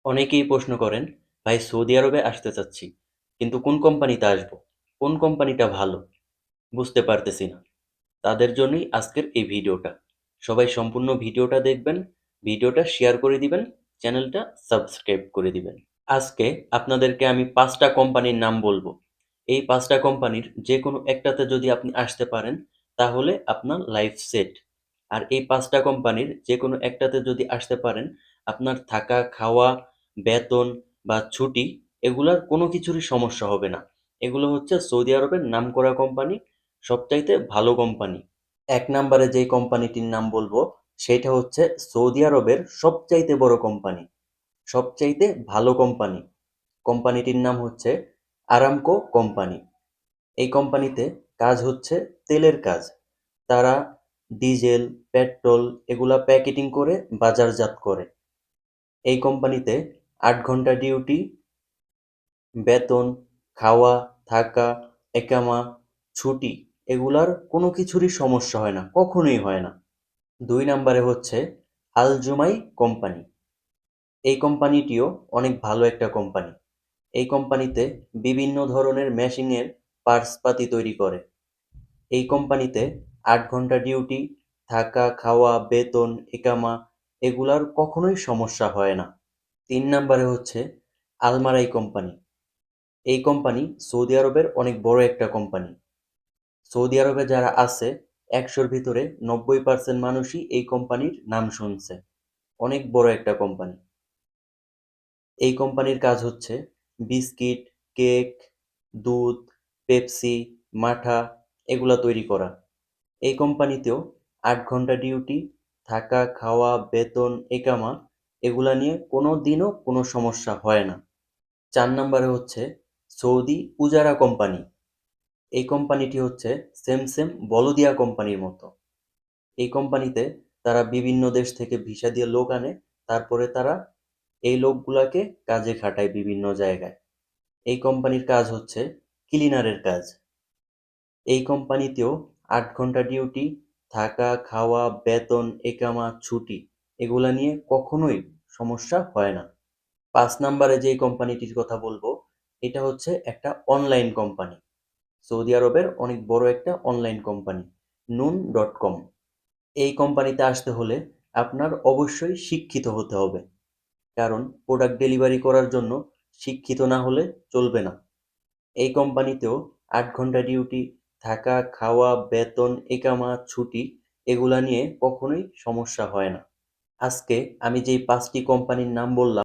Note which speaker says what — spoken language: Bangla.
Speaker 1: অনেকেই প্রশ্ন করেন, ভাই সৌদি আরবে আসতে চাচ্ছি, কিন্তু কোন কোম্পানিতে আসবো? কোন কোম্পানিটা ভালো? বুঝতে পারতেছি না। তাদের জন্যই আজকের এই ভিডিওটা। সবাই সম্পূর্ণ ভিডিওটা দেখবেন, ভিডিওটা শেয়ার করে দিবেন, চ্যানেলটা সাবস্ক্রাইব করে দিবেন। আজকে আপনাদেরকে আমি ৫টা কোম্পানির নাম বলবো। এই ৫টা কোম্পানির যেকোনো একটাতে যদি আপনি আসতে পারেন, তাহলে আপনার লাইফ সেট। আর এই ৫টা কোম্পানির যেকোনো একটাতে যদি আসতে পারেন, আপনার থাকা, খাওয়া, বেতন বা ছুটি এগুলার কোনো কিছুরই সমস্যা হবে না। এগুলো হচ্ছে সৌদি আরবের নামকরা কোম্পানি, সবচাইতে ভালো কোম্পানি। ১ নাম্বারে যেই কোম্পানিটির নাম বলবো, সেইটা হচ্ছে সৌদি আরবের সবচাইতে বড় কোম্পানি, সবচাইতে ভালো কোম্পানি। কোম্পানিটির নাম হচ্ছে আরামকো কোম্পানি। এই কোম্পানিতে কাজ হচ্ছে তেলের কাজ। তারা ডিজেল, পেট্রোল এগুলা প্যাকেটিং করে বাজারজাত করে। এই কোম্পানিতে ৮ ঘন্টা ডিউটি, বেতন, খাওয়া, থাকা, একামা, ছুটি এগুলার কোনো কিছুরই সমস্যা হয় না, কখনোই হয় না। ২ নাম্বারে হচ্ছে আল জুমাই কোম্পানি। এই কোম্পানিটিও অনেক ভালো একটা কোম্পানি। এই কোম্পানিতে বিভিন্ন ধরনের মেশিনের পার্টসপাতি তৈরি করে। এই কোম্পানিতে ৮ ঘন্টা ডিউটি, থাকা, খাওয়া, বেতন, ইকামা এগুলার কখনোই সমস্যা হয় না। ৩ নাম্বারে হচ্ছে আলমারাই কোম্পানি। এই কোম্পানি সৌদি আরবের অনেক বড় একটা কোম্পানি। সৌদি আরবে যারা আছে ১০০-র ভিতরে ৯০% মানুষই এই কোম্পানির নাম শুনছে। অনেক বড় একটা কোম্পানি। এই কোম্পানির কাজ হচ্ছে বিস্কিট, কেক, দুধ, পেপসি, মাঠা এগুলা তৈরি করা। এই কোম্পানিতেও ৮ ঘন্টা ডিউটি, থাকা, খাওয়া, বেতন, একামা এগুলা নিয়ে কোনো দিনও কোনো সমস্যা হয় না। ৪ নাম্বারে হচ্ছে সৌদি উজারা কোম্পানি। এই কোম্পানিটি হচ্ছে সেম বলদিয়া কোম্পানির মতো। এই কোম্পানিতে তারা বিভিন্ন দেশ থেকে ভিসা দিয়ে লোক আনে, তারপরে তারা এই লোকগুলাকে কাজে খাটায় বিভিন্ন জায়গায়। এই কোম্পানির কাজ হচ্ছে ক্লিনারের কাজ। এই কোম্পানিতেও ৮ ঘন্টা ডিউটি, থাকা, খাওয়া, বেতন, একামা, ছুটি এগুলা নিয়ে কখনোই সমস্যা হয় না। ৫ নাম্বারে যেই কোম্পানিটির কথা বলবো, এটা হচ্ছে একটা অনলাইন কোম্পানি। সৌদি আরবের অনেক বড় একটা অনলাইন কোম্পানি, নুন.কম। এই কোম্পানিতে আসতে হলে আপনার অবশ্যই শিক্ষিত হতে হবে। কারণ প্রোডাক্ট ডেলিভারি করার জন্য শিক্ষিত না হলে চলবে না। এই কোম্পানিতেও ৮ ঘন্টা ডিউটি, থাকা, খাওয়া, বেতন, একামা, ছুটি এগুলা নিয়ে কখনোই সমস্যা হয় না। আজকে আমি যেই ৫টি কোম্পানির নাম বললাম